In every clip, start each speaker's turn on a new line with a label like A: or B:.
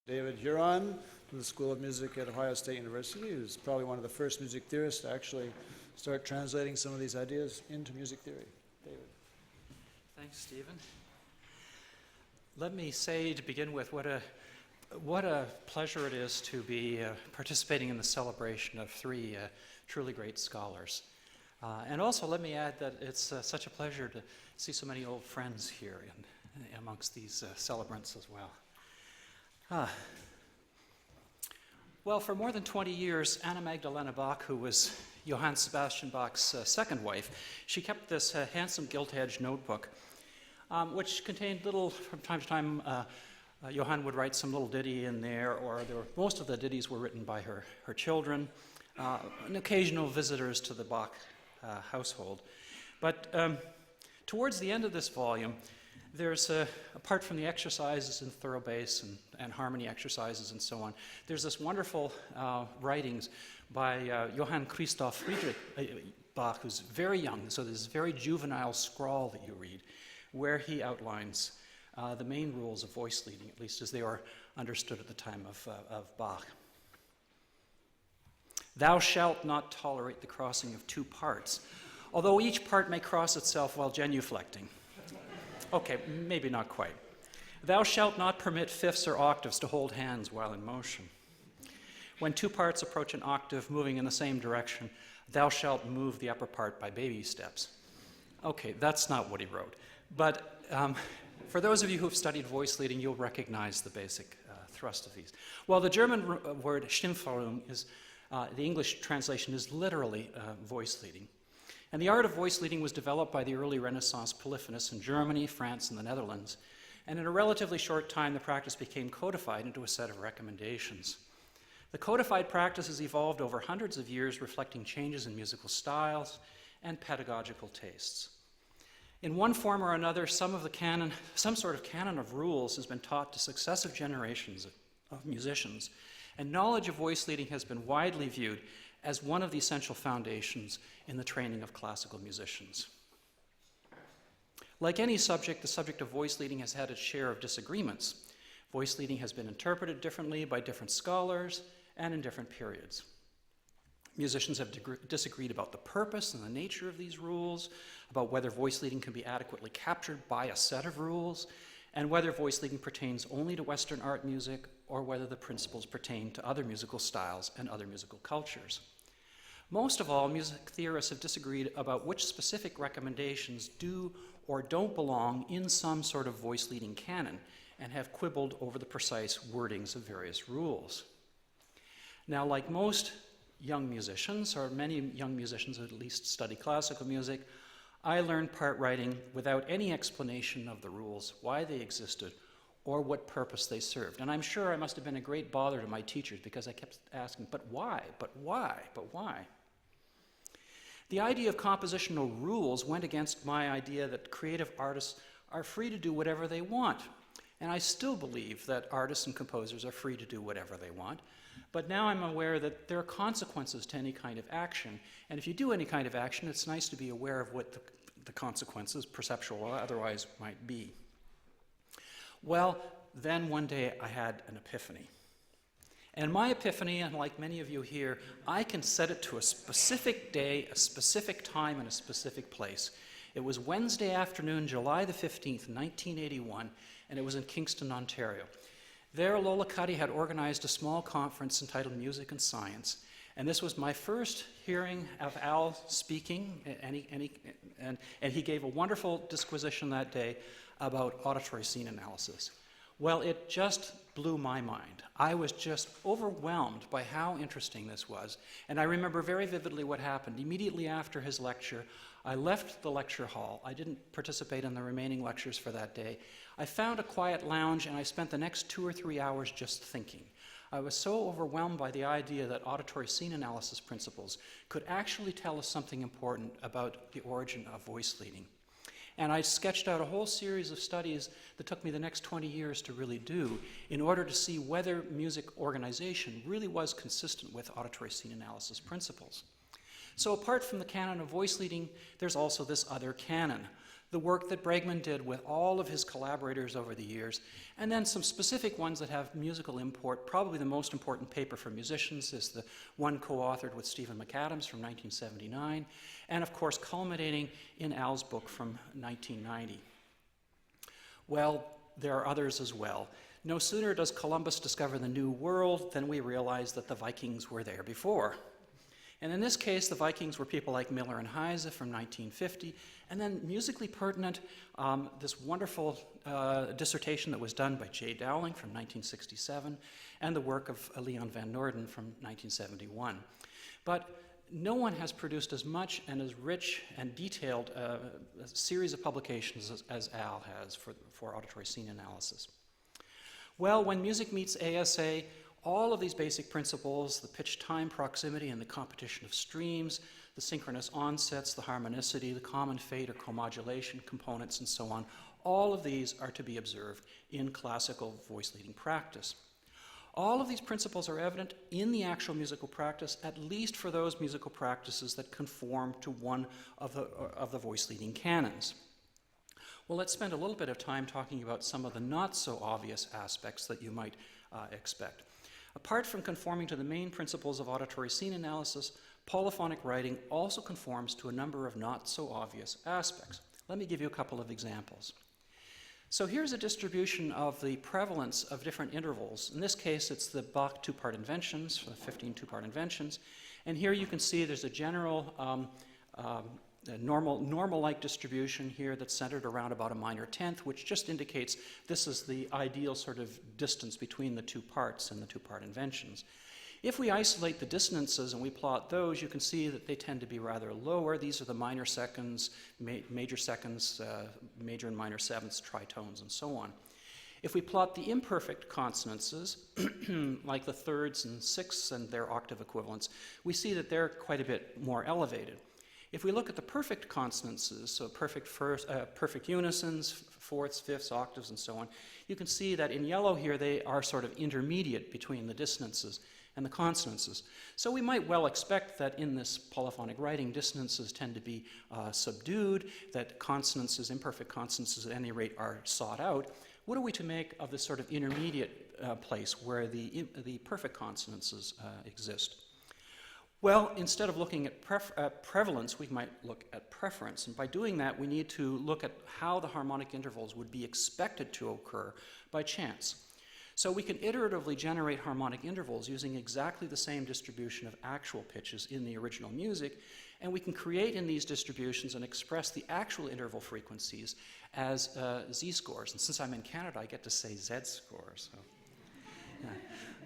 A: David Huron from the School of Music at Ohio State University, who's probably one of the first music theorists to actually start translating some of these ideas into music theory. David.
B: Thanks, Stephen. Let me say to begin with what a pleasure it is to be participating in the celebration of three truly great scholars. And also let me add that it's such a pleasure to see so many old friends here amongst these celebrants as well. Well, for more than 20 years, Anna Magdalena Bach, who was Johann Sebastian Bach's second wife, she kept this handsome gilt-edged notebook, which contained little, from time to time, Johann would write some little ditty in there, or most of the ditties were written by her children, and occasional visitors to the Bach household. But towards the end of this volume, there's, apart from the exercises in thorough bass and harmony exercises and so on, there's this wonderful writings by Johann Christoph Friedrich Bach, who's very young, so there's this very juvenile scrawl that you read, where he outlines the main rules of voice leading, at least as they were understood at the time of Bach. Thou shalt not tolerate the crossing of two parts, although each part may cross itself while genuflecting. Okay, maybe not quite. Thou shalt not permit fifths or octaves to hold hands while in motion. When two parts approach an octave moving in the same direction, thou shalt move the upper part by baby steps. Okay, that's not what he wrote. But for those of you who've studied voice leading, you'll recognize the basic thrust of these. Well, the German word Stimmführung is, the English translation is literally voice leading. And the art of voice leading was developed by the early Renaissance polyphonists in Germany, France, and the Netherlands. And in a relatively short time, the practice became codified into a set of recommendations. The codified practice has evolved over hundreds of years, reflecting changes in musical styles and pedagogical tastes. In one form or another, some sort of canon of rules has been taught to successive generations of musicians, and knowledge of voice leading has been widely viewed as one of the essential foundations in the training of classical musicians. Like any subject, the subject of voice leading has had its share of disagreements. Voice leading has been interpreted differently by different scholars and in different periods. Musicians have disagreed about the purpose and the nature of these rules, about whether voice leading can be adequately captured by a set of rules, and whether voice leading pertains only to Western art music or whether the principles pertain to other musical styles and other musical cultures. Most of all, music theorists have disagreed about which specific recommendations do or don't belong in some sort of voice leading canon and have quibbled over the precise wordings of various rules. Now, like most young musicians, or many young musicians who at least study classical music, I learned part writing without any explanation of the rules, why they existed, or what purpose they served. And I'm sure I must have been a great bother to my teachers because I kept asking, but why, but why, but why? The idea of compositional rules went against my idea that creative artists are free to do whatever they want. And I still believe that artists and composers are free to do whatever they want. But now I'm aware that there are consequences to any kind of action. And if you do any kind of action, it's nice to be aware of what the consequences, perceptual or otherwise, might be. Well, then one day I had an epiphany. And my epiphany, unlike many of you here, I can set it to a specific day, a specific time, and a specific place. It was Wednesday afternoon, July the 15th, 1981, and it was in Kingston, Ontario. There, Lola Cuddy had organized a small conference entitled Music and Science, and this was my first hearing of Al speaking, and he gave a wonderful disquisition that day about auditory scene analysis. Well, it just blew my mind. I was just overwhelmed by how interesting this was, and I remember very vividly what happened. Immediately after his lecture, I left the lecture hall. I didn't participate in the remaining lectures for that day. I found a quiet lounge, and I spent the next 2 or 3 hours just thinking. I was so overwhelmed by the idea that auditory scene analysis principles could actually tell us something important about the origin of voice leading. And I sketched out a whole series of studies that took me the next 20 years to really do in order to see whether music organization really was consistent with auditory scene analysis principles. So apart from the canon of voice leading, there's also this other canon, the work that Bregman did with all of his collaborators over the years, and then some specific ones that have musical import. Probably the most important paper for musicians is the one co-authored with Stephen McAdams from 1979, and of course culminating in Al's book from 1990. Well, there are others as well. No sooner does Columbus discover the New World than we realize that the Vikings were there before. And in this case, the Vikings were people like Miller and Heise from 1950, and then musically pertinent, this wonderful dissertation that was done by Jay Dowling from 1967, and the work of Leon Van Noorden from 1971. But no one has produced as much and as rich and detailed a series of publications as Al has for auditory scene analysis. Well, when music meets ASA, all of these basic principles, the pitch time proximity and the competition of streams, the synchronous onsets, the harmonicity, the common fade or comodulation components, and so on, all of these are to be observed in classical voice leading practice. All of these principles are evident in the actual musical practice, at least for those musical practices that conform to one of the voice leading canons. Well, let's spend a little bit of time talking about some of the not so obvious aspects that you might expect. Apart from conforming to the main principles of auditory scene analysis, polyphonic writing also conforms to a number of not so obvious aspects. Let me give you a couple of examples. So here's a distribution of the prevalence of different intervals. In this case, it's the Bach two-part inventions, the 15 two-part inventions. And here you can see there's a general normal-like distribution here that's centered around about a minor tenth, which just indicates this is the ideal sort of distance between the two parts in the two-part inventions. If we isolate the dissonances and we plot those, you can see that they tend to be rather lower. These are the minor seconds, major seconds, major and minor sevenths, tritones, and so on. If we plot the imperfect consonances, like the thirds and sixths and their octave equivalents, we see that they're quite a bit more elevated. If we look at the perfect consonances, so perfect unisons, fourths, fifths, octaves, and so on, you can see that in yellow here they are sort of intermediate between the dissonances and the consonances. So we might well expect that in this polyphonic writing, dissonances tend to be subdued, that consonances, imperfect consonances at any rate, are sought out. What are we to make of this sort of intermediate place where the perfect consonances exist? Well, instead of looking at prevalence, we might look at preference. And by doing that, we need to look at how the harmonic intervals would be expected to occur by chance. So we can iteratively generate harmonic intervals using exactly the same distribution of actual pitches in the original music, and we can create in these distributions and express the actual interval frequencies as z-scores. And since I'm in Canada, I get to say z-scores.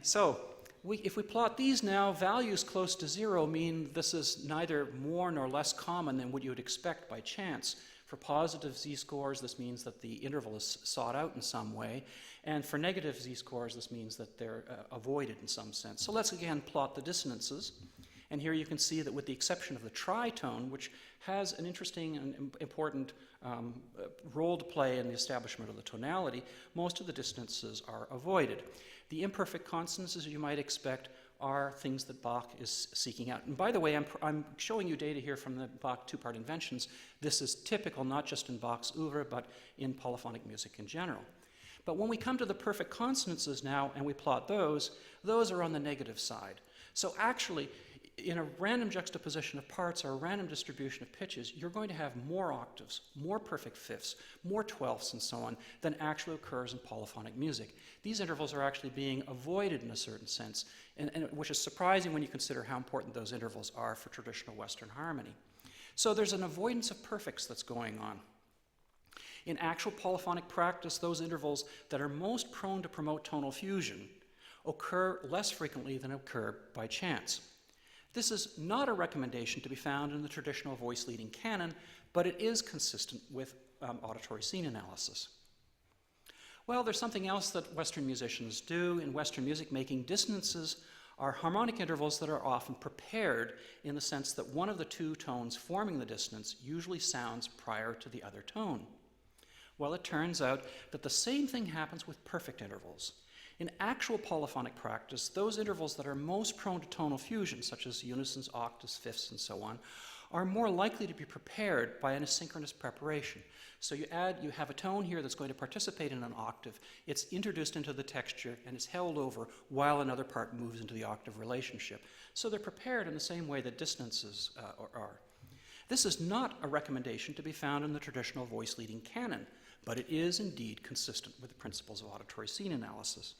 B: So if we plot these now, values close to zero mean this is neither more nor less common than what you would expect by chance. For positive z-scores, this means that the interval is sought out in some way. And for negative z-scores, this means that they're avoided in some sense. So let's again plot the dissonances. And here you can see that with the exception of the tritone, which has an interesting and important role to play in the establishment of the tonality, most of the dissonances are avoided. The imperfect consonants, as you might expect, are things that Bach is seeking out. And by the way, I'm showing you data here from the Bach two-part inventions. This is typical not just in Bach's oeuvre, but in polyphonic music in general. But when we come to the perfect consonances now and we plot those are on the negative side. So actually, in a random juxtaposition of parts or a random distribution of pitches, you're going to have more octaves, more perfect fifths, more twelfths, and so on than actually occurs in polyphonic music. These intervals are actually being avoided in a certain sense, and which is surprising when you consider how important those intervals are for traditional Western harmony. So there's an avoidance of perfects that's going on. In actual polyphonic practice, those intervals that are most prone to promote tonal fusion occur less frequently than occur by chance. This is not a recommendation to be found in the traditional voice leading canon, but it is consistent with auditory scene analysis. Well, there's something else that Western musicians do. In Western music making, dissonances are harmonic intervals that are often prepared in the sense that one of the two tones forming the dissonance usually sounds prior to the other tone. Well, it turns out that the same thing happens with perfect intervals. In actual polyphonic practice, those intervals that are most prone to tonal fusion, such as unisons, octaves, fifths, and so on, are more likely to be prepared by an asynchronous preparation. So you have a tone here that's going to participate in an octave. It's introduced into the texture and is held over while another part moves into the octave relationship. So they're prepared in the same way that dissonances are. This is not a recommendation to be found in the traditional voice leading canon, but it is indeed consistent with the principles of auditory scene analysis.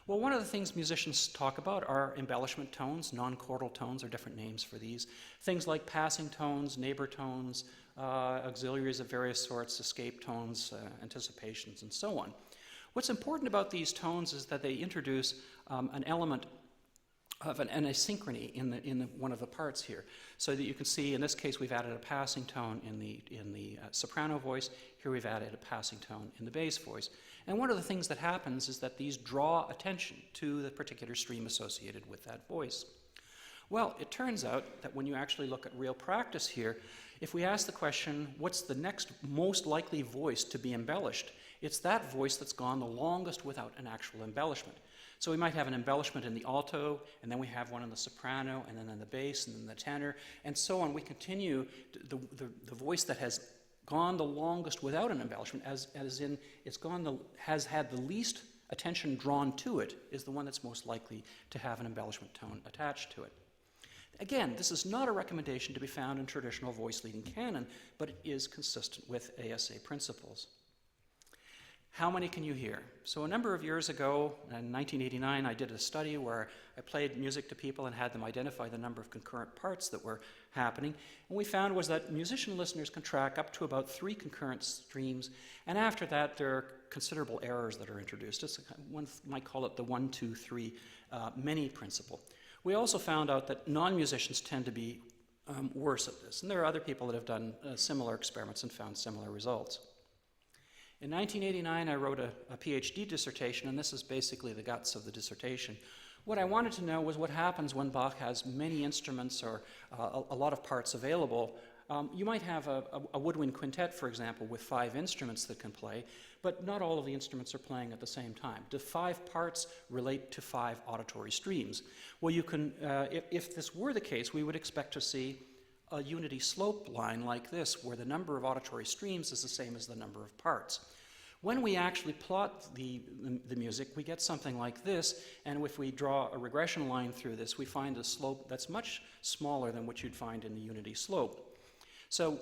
B: Well, one of the things musicians talk about are embellishment tones. Non-chordal tones are different names for these. Things like passing tones, neighbor tones, auxiliaries of various sorts, escape tones, anticipations, and so on. What's important about these tones is that they introduce an element of an asynchrony in one of the parts here, so that you can see in this case we've added a passing tone in the soprano voice. Here we've added a passing tone in the bass voice. And one of the things that happens is that these draw attention to the particular stream associated with that voice. Well, it turns out that when you actually look at real practice here, if we ask the question, what's the next most likely voice to be embellished, it's that voice that's gone the longest without an actual embellishment. So we might have an embellishment in the alto, and then we have one in the soprano, and then in the bass, and then the tenor, and so on. We continue the voice that has gone the longest without an embellishment, as in has had the least attention drawn to it, is the one that's most likely to have an embellishment tone attached to it. Again, this is not a recommendation to be found in traditional voice leading canon, but it is consistent with ASA principles. How many can you hear? So a number of years ago, in 1989, I did a study where I played music to people and had them identify the number of concurrent parts that were happening. And we found was that musician listeners can track up to about 3 concurrent streams, and after that there are considerable errors that are introduced. One might call it the 1, 2, 3 many principle. We also found out that non-musicians tend to be worse at this, and there are other people that have done similar experiments and found similar results. In 1989, I wrote a PhD dissertation, and this is basically the guts of the dissertation. What I wanted to know was what happens when Bach has many instruments or a lot of parts available. You might have a woodwind quintet, for example, with 5 instruments that can play, but not all of the instruments are playing at the same time. Do 5 parts relate to 5 auditory streams? Well, you can, if this were the case, we would expect to see a unity slope line like this, where the number of auditory streams is the same as the number of parts. When we actually plot the music, we get something like this, and if we draw a regression line through this, we find a slope that's much smaller than what you'd find in the unity slope. So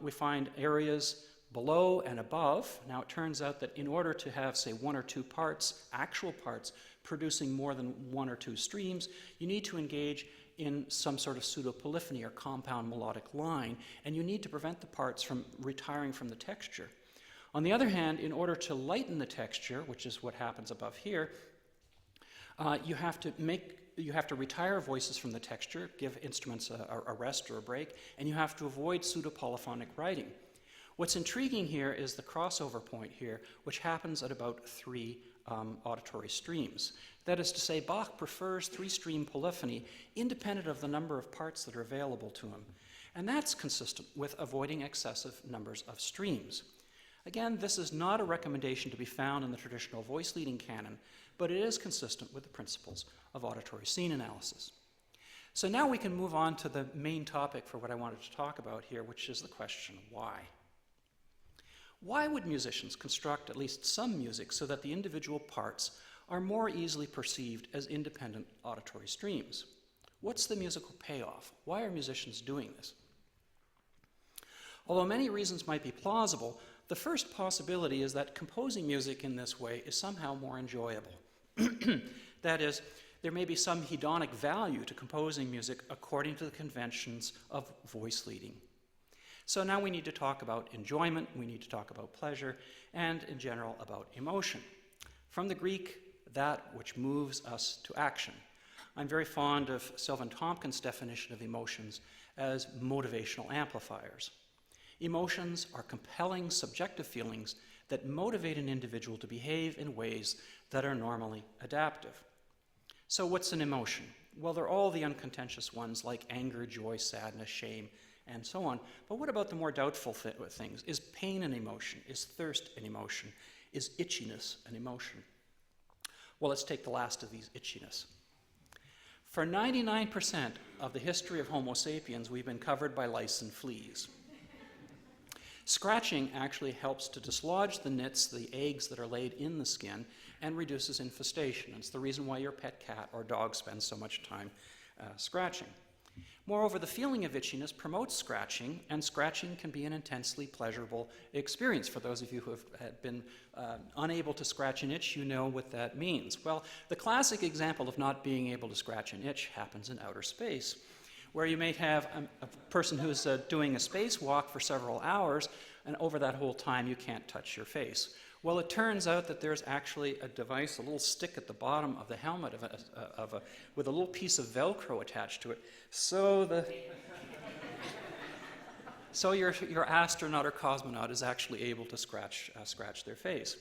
B: we find areas below and above. Now it turns out that in order to have, say, 1 or 2 parts, actual parts, producing more than 1 or 2 streams, you need to engage in some sort of pseudo-polyphony or compound melodic line, and you need to prevent the parts from retiring from the texture. On the other hand, in order to lighten the texture, which is what happens above here, you have to retire voices from the texture, give instruments a rest or a break, and you have to avoid pseudo-polyphonic writing. What's intriguing here is the crossover point here, which happens at about 3 auditory streams. That is to say, Bach prefers 3-stream polyphony independent of the number of parts that are available to him. And that's consistent with avoiding excessive numbers of streams. Again, this is not a recommendation to be found in the traditional voice leading canon, but it is consistent with the principles of auditory scene analysis. So now we can move on to the main topic for what I wanted to talk about here, which is the question, why? Why would musicians construct at least some music so that the individual parts are more easily perceived as independent auditory streams? What's the musical payoff? Why are musicians doing this? Although many reasons might be plausible, the first possibility is that composing music in this way is somehow more enjoyable. That is, there may be some hedonic value to composing music according to the conventions of voice leading. So now we need to talk about enjoyment, we need to talk about pleasure, and in general about emotion. From the Greek, that which moves us to action. I'm very fond of Sylvan Tompkins' definition of emotions as motivational amplifiers. Emotions are compelling subjective feelings that motivate an individual to behave in ways that are normally adaptive. So what's an emotion? Well, they're all the uncontentious ones like anger, joy, sadness, shame, and so on. But what about the more doubtful things? Is pain an emotion? Is thirst an emotion? Is itchiness an emotion? Well, let's take the last of these, itchiness. For 99% of the history of Homo sapiens, we've been covered by lice and fleas. Scratching actually helps to dislodge the nits, the eggs that are laid in the skin, and reduces infestation. It's the reason why your pet cat or dog spends so much time scratching. Moreover, the feeling of itchiness promotes scratching, and scratching can be an intensely pleasurable experience. For those of you who have been unable to scratch an itch, you know what that means. Well, the classic example of not being able to scratch an itch happens in outer space, where you may have a person who's doing a spacewalk for several hours, and over that whole time you can't touch your face. Well, it turns out that there's actually a device, a little stick at the bottom of the helmet with a little piece of Velcro attached to it, so your astronaut or cosmonaut is actually able to scratch their face.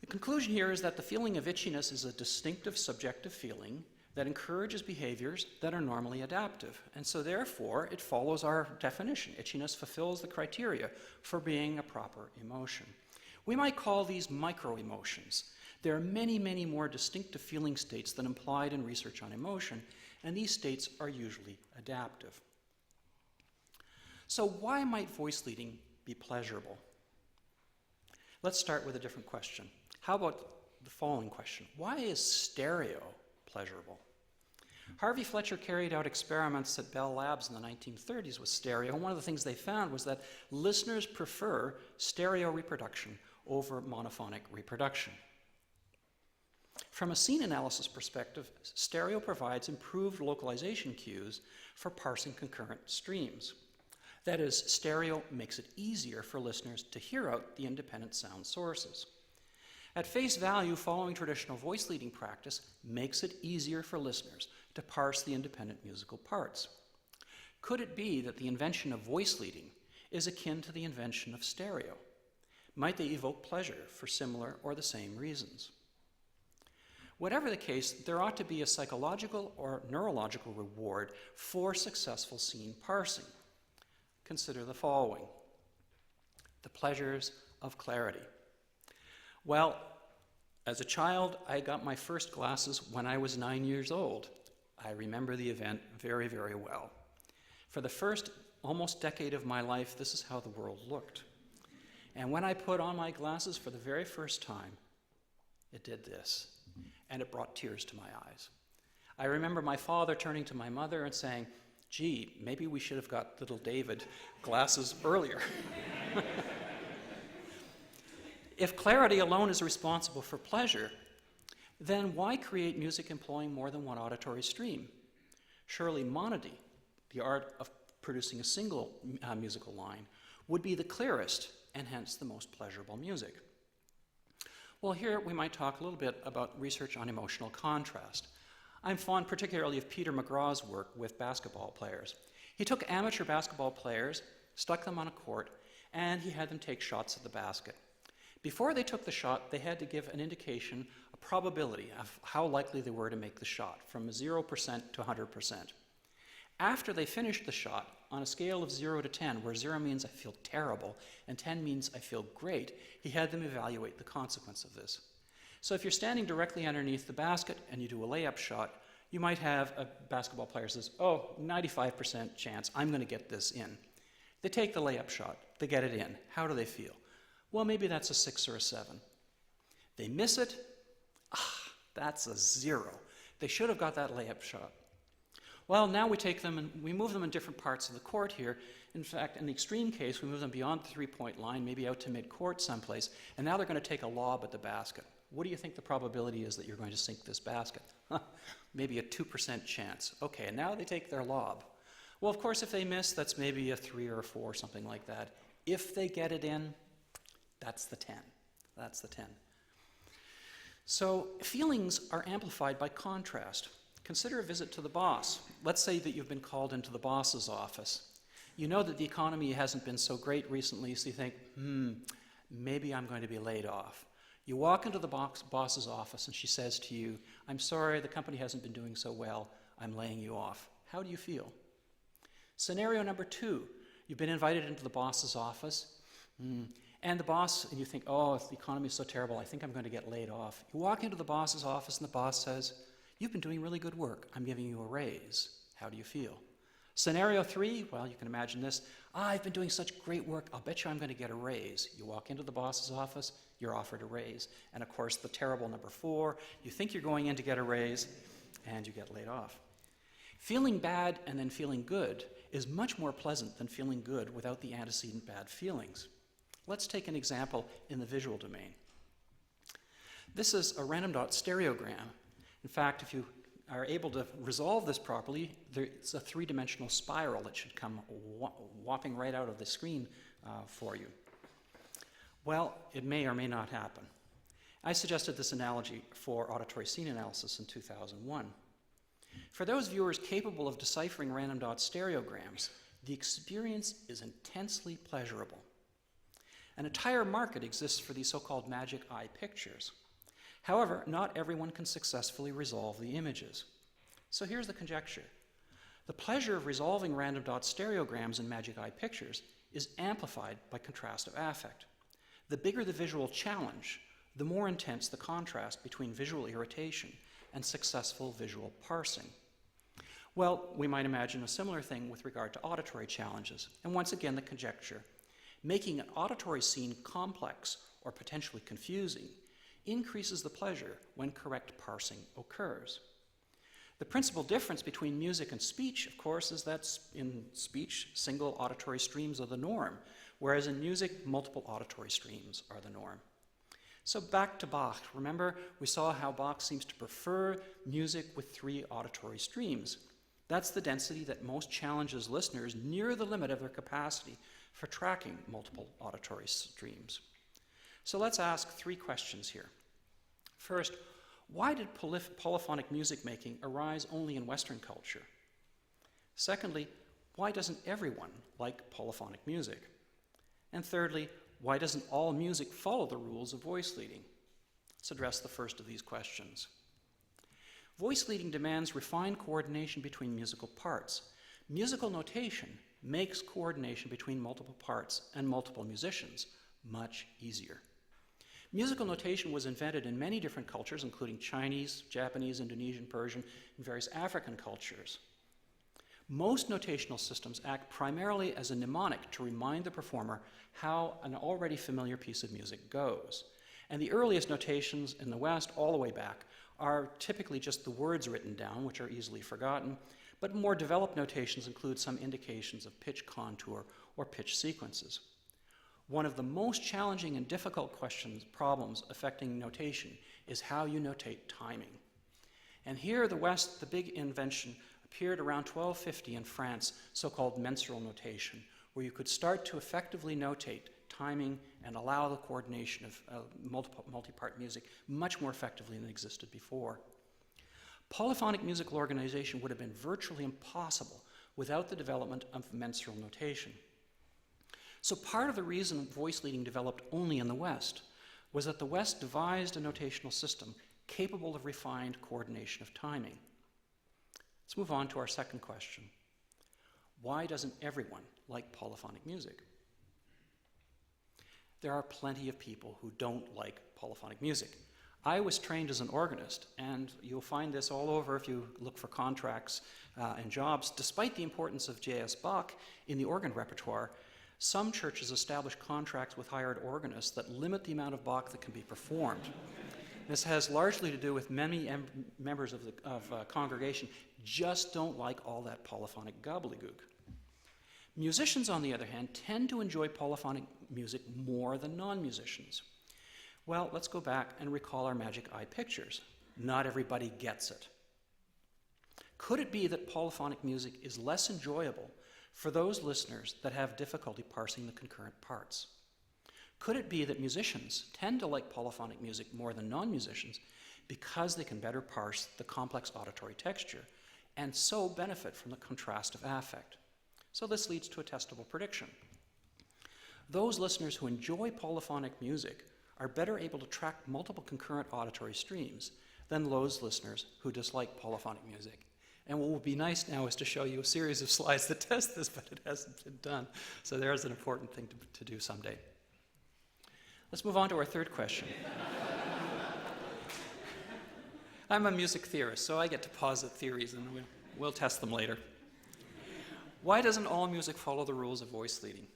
B: The conclusion here is that the feeling of itchiness is a distinctive subjective feeling that encourages behaviors that are normally adaptive. And so therefore, it follows our definition. Itchiness fulfills the criteria for being a proper emotion. We might call these micro-emotions. There are many, many more distinctive feeling states than implied in research on emotion, and these states are usually adaptive. So why might voice leading be pleasurable? Let's start with a different question. How about the following question? Why is stereo pleasurable? Harvey Fletcher carried out experiments at Bell Labs in the 1930s with stereo, and one of the things they found was that listeners prefer stereo reproduction over monophonic reproduction. From a scene analysis perspective, stereo provides improved localization cues for parsing concurrent streams. That is, stereo makes it easier for listeners to hear out the independent sound sources. At face value, following traditional voice leading practice makes it easier for listeners to parse the independent musical parts. Could it be that the invention of voice leading is akin to the invention of stereo? Might they evoke pleasure for similar or the same reasons? Whatever the case, there ought to be a psychological or neurological reward for successful scene parsing. Consider the following: the pleasures of clarity. Well, as a child, I got my first glasses when I was 9 years old. I remember the event very, very well. For the first almost decade of my life, this is how the world looked. And when I put on my glasses for the very first time, it did this, and it brought tears to my eyes. I remember my father turning to my mother and saying, "Gee, maybe we should have got little David glasses earlier." If clarity alone is responsible for pleasure, then why create music employing more than one auditory stream? Surely monody, the art of producing a single musical line, would be the clearest and hence the most pleasurable music. Well, here we might talk a little bit about research on emotional contrast. I'm fond particularly of Peter McGraw's work with basketball players. He took amateur basketball players, stuck them on a court, and he had them take shots at the basket. Before they took the shot, they had to give an indication, a probability of how likely they were to make the shot, from 0% to 100%. After they finished the shot, on a scale of 0 to 10, where 0 means I feel terrible and 10 means I feel great, he had them evaluate the consequence of this. So if you're standing directly underneath the basket and you do a layup shot, you might have a basketball player says, "Oh, 95% chance, I'm going to get this in." They take the layup shot, they get it in. How do they feel? Well, maybe that's a 6 or a 7. They miss it, that's a 0. They should have got that layup shot. Well, now we take them and we move them in different parts of the court here. In fact, in the extreme case, we move them beyond the three-point line, maybe out to mid-court someplace, and now they're going to take a lob at the basket. What do you think the probability is that you're going to sink this basket? Maybe a 2% chance. Okay, and now they take their lob. Well, of course, if they miss, that's maybe a 3 or a 4, something like that. If they get it in, that's the 10. That's the 10. So feelings are amplified by contrast. Consider a visit to the boss. Let's say that you've been called into the boss's office. You know that the economy hasn't been so great recently, so you think, maybe I'm going to be laid off. You walk into the boss's office and she says to you, "I'm sorry, the company hasn't been doing so well. I'm laying you off." How do you feel? Scenario number 2, you've been invited into the boss's office, and the boss, and you think, "Oh, if the economy is so terrible, I think I'm going to get laid off." You walk into the boss's office and the boss says, You've been doing really good work. I'm giving you a raise. How do you feel? Scenario 3, well, you can imagine this. I've been doing such great work. I'll bet you I'm going to get a raise. You walk into the boss's office, you're offered a raise. And of course, the terrible number 4, you think you're going in to get a raise, and you get laid off. Feeling bad and then feeling good is much more pleasant than feeling good without the antecedent bad feelings. Let's take an example in the visual domain. This is a random dot stereogram. In fact, if you are able to resolve this properly, it's a 3-dimensional spiral that should come whopping right out of the screen for you. Well, it may or may not happen. I suggested this analogy for auditory scene analysis in 2001. For those viewers capable of deciphering random dot stereograms, the experience is intensely pleasurable. An entire market exists for these so-called magic eye pictures. However, not everyone can successfully resolve the images. So here's the conjecture. The pleasure of resolving random dot stereograms in magic eye pictures is amplified by contrastive affect. The bigger the visual challenge, the more intense the contrast between visual irritation and successful visual parsing. Well, we might imagine a similar thing with regard to auditory challenges. And once again, the conjecture. Making an auditory scene complex or potentially confusing increases the pleasure when correct parsing occurs. The principal difference between music and speech, of course, is that in speech, single auditory streams are the norm, whereas in music, multiple auditory streams are the norm. So back to Bach. Remember, we saw how Bach seems to prefer music with 3 auditory streams. That's the density that most challenges listeners near the limit of their capacity for tracking multiple auditory streams. So let's ask 3 questions here. First, why did polyphonic music making arise only in Western culture? Secondly, why doesn't everyone like polyphonic music? And thirdly, why doesn't all music follow the rules of voice leading? Let's address the first of these questions. Voice leading demands refined coordination between musical parts. Musical notation makes coordination between multiple parts and multiple musicians much easier. Musical notation was invented in many different cultures, including Chinese, Japanese, Indonesian, Persian, and various African cultures. Most notational systems act primarily as a mnemonic to remind the performer how an already familiar piece of music goes. And the earliest notations in the West, all the way back, are typically just the words written down, which are easily forgotten, but more developed notations include some indications of pitch contour or pitch sequences. One of the most challenging and difficult problems affecting notation is how you notate timing. And here, the West, the big invention appeared around 1250 in France, so-called mensural notation, where you could start to effectively notate timing and allow the coordination of multi-part music much more effectively than existed before. Polyphonic musical organization would have been virtually impossible without the development of mensural notation. So part of the reason voice leading developed only in the West was that the West devised a notational system capable of refined coordination of timing. Let's move on to our second question. Why doesn't everyone like polyphonic music? There are plenty of people who don't like polyphonic music. I was trained as an organist, and you'll find this all over if you look for contracts and jobs. Despite the importance of J.S. Bach in the organ repertoire, some churches establish contracts with hired organists that limit the amount of Bach that can be performed. This has largely to do with many members of the congregation just don't like all that polyphonic gobbledygook. Musicians, on the other hand, tend to enjoy polyphonic music more than non-musicians. Well, let's go back and recall our magic eye pictures. Not everybody gets it. Could it be that polyphonic music is less enjoyable for those listeners that have difficulty parsing the concurrent parts? Could it be that musicians tend to like polyphonic music more than non-musicians because they can better parse the complex auditory texture and so benefit from the contrastive affect? So this leads to a testable prediction. Those listeners who enjoy polyphonic music are better able to track multiple concurrent auditory streams than those listeners who dislike polyphonic music. And what would be nice now is to show you a series of slides that test this, but it hasn't been done. So there's an important thing to do someday. Let's move on to our third question. I'm a music theorist, so I get to posit theories, and we'll test them later. Why doesn't all music follow the rules of voice leading?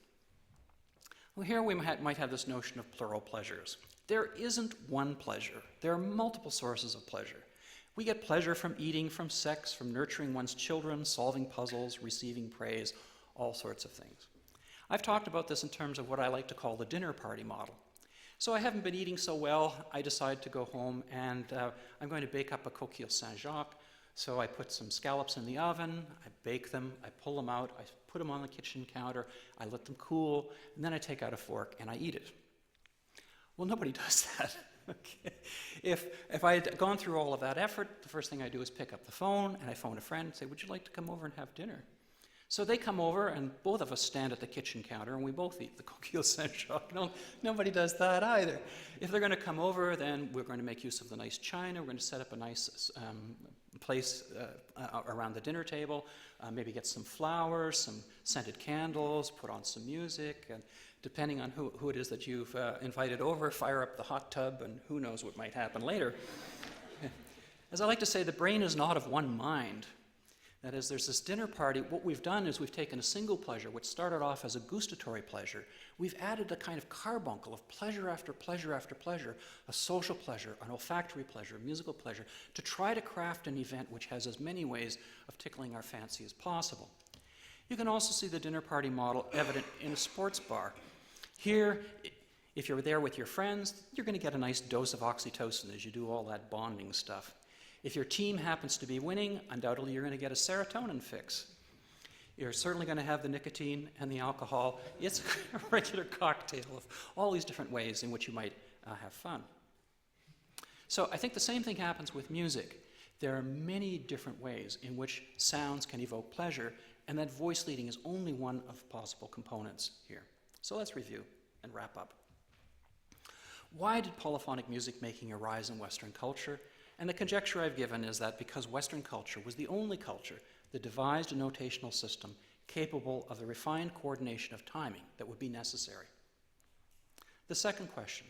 B: Well, here we might have this notion of plural pleasures. There isn't one pleasure. There are multiple sources of pleasure. We get pleasure from eating, from sex, from nurturing one's children, solving puzzles, receiving praise, all sorts of things. I've talked about this in terms of what I like to call the dinner party model. So I haven't been eating so well, I decide to go home and I'm going to bake up a coquille Saint-Jacques. So I put some scallops in the oven, I bake them, I pull them out, I put them on the kitchen counter, I let them cool, and then I take out a fork and I eat it. Well, nobody does that. Okay. If I had gone through all of that effort, the first thing I do is pick up the phone and I phone a friend and say, would you like to come over and have dinner? So they come over and both of us stand at the kitchen counter and we both eat the coquille Saint-Jacques. No, nobody does that either. If they're going to come over, then we're going to make use of the nice china. We're going to set up a nice place around the dinner table, maybe get some flowers, some scented candles, put on some music, and depending on who it is that you've invited over, fire up the hot tub, and who knows what might happen later. As I like to say, the brain is not of one mind. That is, there's this dinner party. What we've done is we've taken a single pleasure, which started off as a gustatory pleasure. We've added a kind of carbuncle of pleasure after pleasure after pleasure, a social pleasure, an olfactory pleasure, a musical pleasure, to try to craft an event which has as many ways of tickling our fancy as possible. You can also see the dinner party model evident in a sports bar. Here, if you're there with your friends, you're going to get a nice dose of oxytocin as you do all that bonding stuff. If your team happens to be winning, undoubtedly you're going to get a serotonin fix. You're certainly going to have the nicotine and the alcohol. It's a regular cocktail of all these different ways in which you might have fun. So I think the same thing happens with music. There are many different ways in which sounds can evoke pleasure, and that voice leading is only one of possible components here. So let's review and wrap up. Why did polyphonic music making arise in Western culture? And the conjecture I've given is that because Western culture was the only culture that devised a notational system capable of the refined coordination of timing that would be necessary. The second question,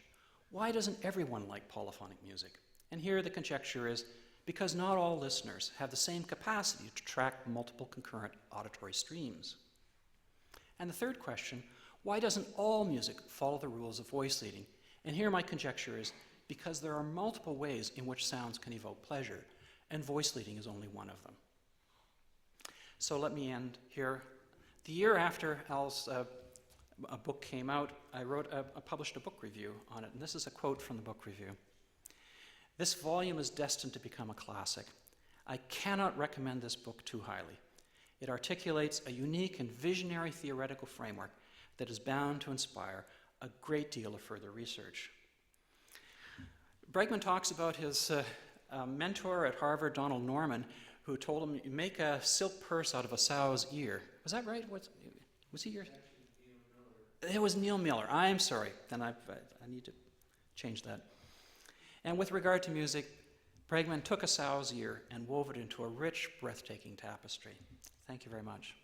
B: why doesn't everyone like polyphonic music? And here the conjecture is because not all listeners have the same capacity to track multiple concurrent auditory streams. And the third question, why doesn't all music follow the rules of voice leading? And here my conjecture is because there are multiple ways in which sounds can evoke pleasure, and voice leading is only one of them. So let me end here. The year after Al's a book came out, I published a book review on it, and this is a quote from the book review. This volume is destined to become a classic. I cannot recommend this book too highly. It articulates a unique and visionary theoretical framework that is bound to inspire a great deal of further research. Bregman talks about his mentor at Harvard, Donald Norman, who told him, make a silk purse out of a sow's ear. Was that right? Was he your... It was Neil Miller. I'm sorry. Then I need to change that. And with regard to music, Bregman took a sow's ear and wove it into a rich, breathtaking tapestry. Thank you very much.